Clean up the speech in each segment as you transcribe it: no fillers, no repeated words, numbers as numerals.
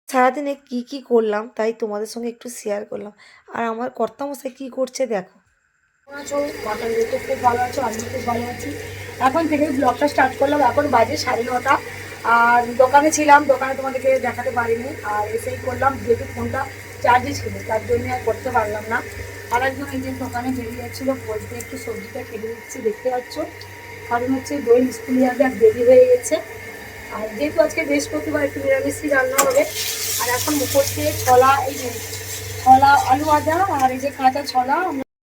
সারাদিনে কি কি করলাম তাই তোমাদের সঙ্গে একটু শেয়ার করলাম। আর আমার কর্তামশাই কি করছে দেখো। কেমন আছো? মাথার তো খুব ভালো আছো, আমিও খুব ভালো আছি। এখন থেকেই ব্লগটা স্টার্ট করলাম। এখন বাজে 9:30। আর দোকানে ছিলাম, দোকানে তোমাদেরকে দেখাতে পারিনি। আর এসেই করলাম, যেহেতু ফোনটা চার্জে ছিল তার জন্য আর করতে পারলাম না। আর একজন এই যে দোকানে বেরিয়ে যাচ্ছিলো, বলতে একটু সবজিটা কেটে দিচ্ছি, দেখতে পাচ্ছ। কারণ হচ্ছে দই স্কুলে যাবে, আর দেরি হয়ে গেছে। আর যেহেতু আজকে বৃহস্পতিবার, একটু নিরামিষই রান্না হবে। আর এখন উপর দিয়ে ছোলা, এই যে ছোলা আলু ভাজা, আর এই যে কাঁচা ছোলা।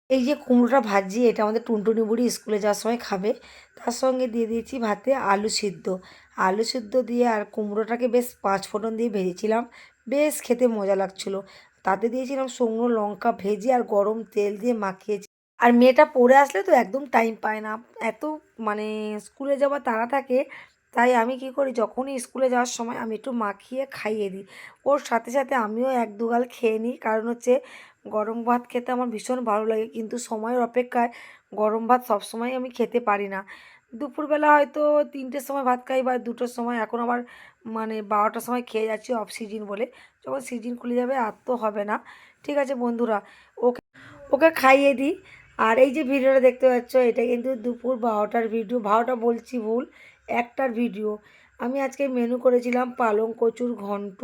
এই যে কুমড়োটা ভাজি, এটা আমাদের টুনটুনি বুড়ি স্কুলে যাওয়ার সময় খাবে। তার সঙ্গে দিয়ে দিয়েছি ভাতে আলু সিদ্ধ। আলু সিদ্ধ দিয়ে আর কুমড়োটাকে বেশ 5 ফোড়ন দিয়ে ভেজেছিলাম, বেশ খেতে মজা লাগছিলো। তাতে দিয়েছিলাম শুকনো লঙ্কা ভেজে আর গরম তেল দিয়ে মাখিয়েছি। আর মেয়েটা পড়ে আসলে তো একদম টাইম পায় না, এত মানে স্কুলে যাওয়ার তাড়া থাকে। তাই আমি কি করি, যখনই স্কুলে যাওয়ার সময় আমি একটু মাখিয়ে খাইয়ে দিই। ওর সাথে সাথে আমিও 1-2 গাল খেয়ে নিই, কারণ হচ্ছে গরম ভাত খেতে আমার ভীষণ ভালো লাগে, কিন্তু সময়ের অপেক্ষায় গরম ভাত সবসময় আমি খেতে পারি না। দুপুরবেলা হয়তো 3টের সময় ভাত খাই বা 2টোর সময়, এখন আবার মানে 12টার সময় খেয়ে যাচ্ছি অফ সিজন বলে। যখন সিজন খুলে যাবে আর তো হবে না। ঠিক আছে বন্ধুরা, ওকে ওকে খাইয়ে দিই। আর এই যে ভিডিওটা দেখতে পাচ্ছ, এটা কিন্তু দুপুর 12টার ভিডিও, 12টা বলছি ভুল, 1টার ভিডিও। আমি আজকে মেনু করেছিলাম পালং কচুর ঘন্ট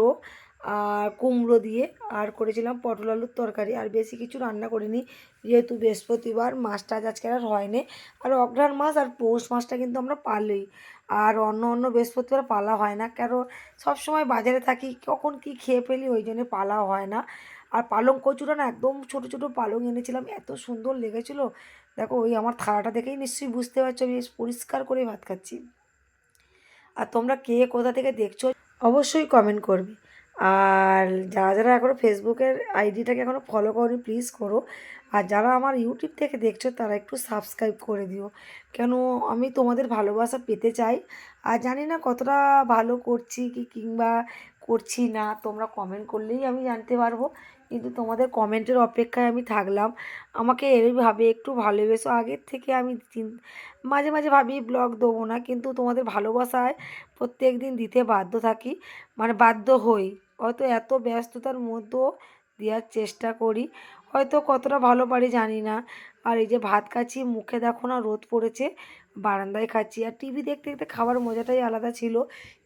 আর কুমড়ো দিয়ে, আর করেছিলাম পটল আলুর তরকারি। আর বেশি কিছু রান্না করিনি, যেহেতু বৃহস্পতিবার, মাছ টাছ আজকে আর হয়নি। আর অঘ্রাণ মাস আর পৌষ মাসটা কিন্তু আমরা পালই। আর অন্য অন্য বৃহস্পতিবার পালা হয় না, কারণ সবসময় বাজারে থাকি, কখন কি খেয়ে ফেলি, ওই জন্য পালা হয় না। আর পালং কচুটা না, একদম ছোট ছোট পালং এনেছিলাম, এত সুন্দর লেগেছিলো। দেখো, ওই আমার থালাটা দেখেই নিশ্চয়ই বুঝতে পারছো আমি বেশ পরিষ্কার করে ভাত খাচ্ছি। আর তোমরা কে কোথা থেকে দেখছো অবশ্যই কমেন্ট করবে। আর যারা যারা এখনও ফেসবুকের আইডিটাকে এখনও ফলো করোনি, প্লিজ করো। আর যারা আমার ইউটিউব থেকে দেখছো তারা একটু সাবস্ক্রাইব করে দিও, কেন আমি তোমাদের ভালোবাসা পেতে চাই। আর জানি না কতটা ভালো করছি কি কিংবা করছি না, তোমরা কমেন্ট করলেই আমি জানতে পারবো। কিন্তু তোমাদের কমেন্টের অপেক্ষায় আমি থাকলাম। আমাকে এইভাবে একটু ভালোবেসো। আগের থেকে আমি মাঝে মাঝে ভাবি ব্লগ দেবো না, কিন্তু তোমাদের ভালোবাসায় প্রত্যেক দিন দিতে বাধ্য থাকি, মানে বাধ্য হই। হয়তো এত ব্যস্ততার মধ্যেও দেওয়ার চেষ্টা করি, হয়তো কতটা ভালো পারি জানি না। আর এই যে ভাত খাচ্ছি, মুখে দেখো না রোদ পড়েছে, বারান্দায় খাচ্ছি। আর টিভি দেখতে দেখতে খাবার মজাটাই আলাদা ছিল,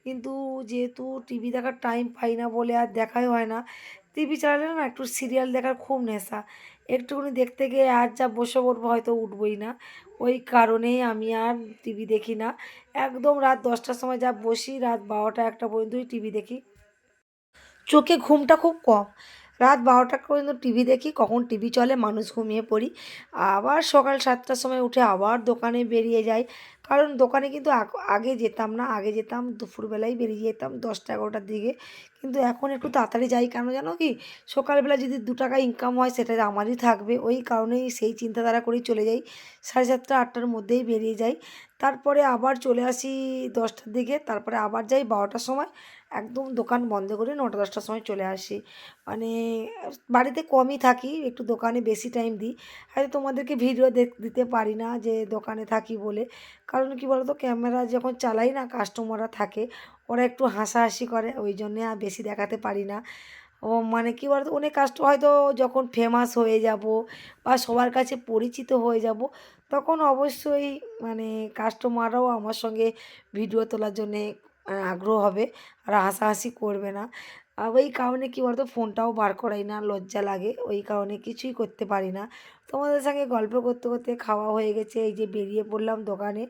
কিন্তু যেহেতু টিভি দেখার টাইম পাই না বলে আর দেখাই হয় না। টিভি চালালে না একটু সিরিয়াল দেখার খুব নেশা, একটুখানি দেখতে গিয়ে আর যা বসে পড়বো, হয়তো উঠবই না। ওই কারণেই আমি আর টিভি দেখি না। একদম রাত 10টার সময় যা বসি, রাত 12টা 1টা পর্যন্তই টিভি দেখি। চোখে ঘুমটা খুব কম, রাত 12টা পর্যন্ত টিভি দেখি, কখন টিভি চলে মানুষ ঘুমিয়ে পড়ি। আবার সকাল 7টার সময় উঠে আবার দোকানে বেরিয়ে যাই, কারণ দোকানে কিন্তু আগে যেতাম না, আগে যেতাম দুপুরবেলায় বেরিয়ে যেতাম 10টা 11টার দিকে। কিন্তু এখন একটু তাড়াতাড়ি যাই, কেন জানো কি, সকালবেলা যদি 2 টাকা ইনকাম হয় সেটা আমারই থাকবে, ওই কারণেই সেই চিন্তাধারা করেই চলে যাই। 7:30 8টার মধ্যেই বেরিয়ে যাই, তারপরে আবার চলে আসি 10টার দিকে, তারপরে আবার যাই 12টার সময়, একদম দোকান বন্ধ করে 9টা 10টার সময় চলে আসি। মানে বাড়িতে কমই থাকি, একটু দোকানে বেশি টাইম দিই। হয়তো তোমাদেরকে ভিডিও দিতে পারি না যে দোকানে থাকি বলে, কারণ কি বলতো, ক্যামেরা যখন চালাই না, কাস্টমাররা থাকে, ওরা একটু হাসাহাসি করে, ওই জন্যে আর বেশি দেখাতে পারি না। ও মানে কী বলতো, অনেক হয়তো যখন ফেমাস হয়ে যাব বা সবার কাছে পরিচিত হয়ে যাব, তখন অবশ্যই মানে কাস্টমাররাও আমার সঙ্গে ভিডিও তোলার জন্যে আগ্রহ হবে, আর হাসাহাসি করবে না। ওই কারণে কী বলতো, ফোনটাও বার করাই না, লজ্জা লাগে, ওই কারণে কিছুই করতে পারি না। তোমাদের সঙ্গে গল্প করতে করতে খাওয়া হয়ে গেছে, এই যে বেরিয়ে পড়লাম দোকানে।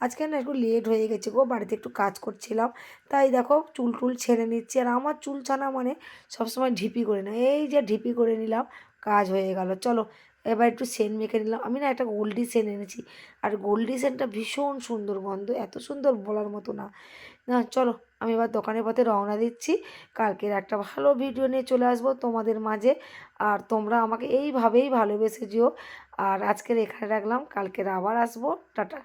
আজকে না একটু লেট হয়ে গেছে গো, বাড়িতে একটু কাজ করছিলাম, তাই দেখো চুল টুল ছেড়ে নিচ্ছি। আর আমার চুল ছানা মানে সবসময় ঢিপি করে না, এই যে ঢিপি করে নিলাম, কাজ হয়ে গেল। চলো এবার একটু সেন্ট মেখে নিলাম, আমি না একটা গোল্ডি সেন্ট এনেছি, আর গোল্ডি সেন্টটা ভীষণ সুন্দর গন্ধ, এত সুন্দর বলার মতো না। না চলো, আমি এবার দোকানের পথে রওনা দিচ্ছি। কালকের একটা ভালো ভিডিও নিয়ে চলে আসবো তোমাদের মাঝে। আর তোমরা আমাকে এইভাবেই ভালোবেসে যেও। আর আজকের এখানে রাখলাম, কালকের আবার আসবো, টাটা।